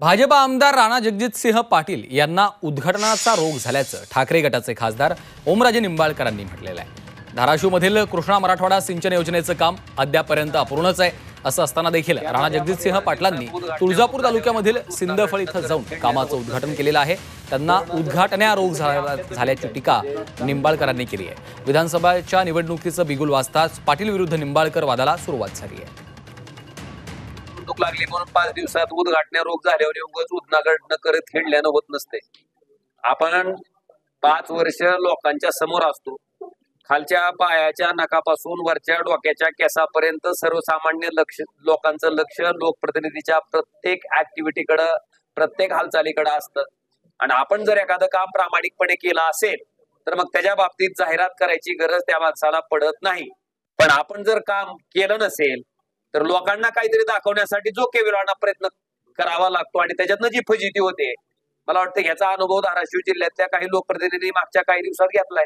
भाजप आमदार राणा जगजितसिंह पाटील यांना उद्घाटनाचा रोग झाल्याचं ठाकरे गटाचे खासदार ओमराजे निंबाळकरांनी म्हटलेलं आहे। धाराशिवमधील कृष्णा मराठवाडा सिंचन योजनेचं काम अद्यापर्यंत अपूर्णच आहे। असं असताना देखील राणा जगजितसिंह पाटलांनी तुळजापूर तालुक्यामधील सिंदफळ इथं जाऊन कामाचं उद्घाटन केलेलं आहे। त्यांना उद्घाटन्या रोग झाल्याची टीका निंबाळकरांनी केली आहे। विधानसभेच्या निवडणुकीचं बिगुल वाजताच पाटील विरुद्ध निंबाळकर वादाला सुरुवात झाली आहे। लागली म्हणून 5 दिवसात उद्घाटन रोग झाल्यावर उगाच उद्घाटन करत हिंडल्यानं होत नसते। आपण 5 वर्ष लोकांच्या समोर असतो। खालच्या पायाच्या नखापासून वरच्या डोक्याच्या केसापर्यंत सर्वसामान्य लोकांचं लक्ष लोकप्रतिनिधीच्या प्रत्येक ऍक्टिव्हिटीकडे प्रत्येक हालचालीकडे असतं। आणि आपण जर एखादं काम प्रामाणिकपणे केलं असेल तर मग त्याच्या बाबतीत जाहिरात करायची गरज त्या माणसाला पडत नाही। पण आपण जर काम केलं नसेल तर लोकांना काहीतरी दाखवण्यासाठी जो केविलवाणा प्रयत्न करावा लागतो आणि त्याच्यातनं जी फजिती होते, मला वाटतं याचा अनुभव धाराशिव जिल्ह्यातल्या काही लोकप्रतिनिधी मागच्या काही दिवसात घेतलाय।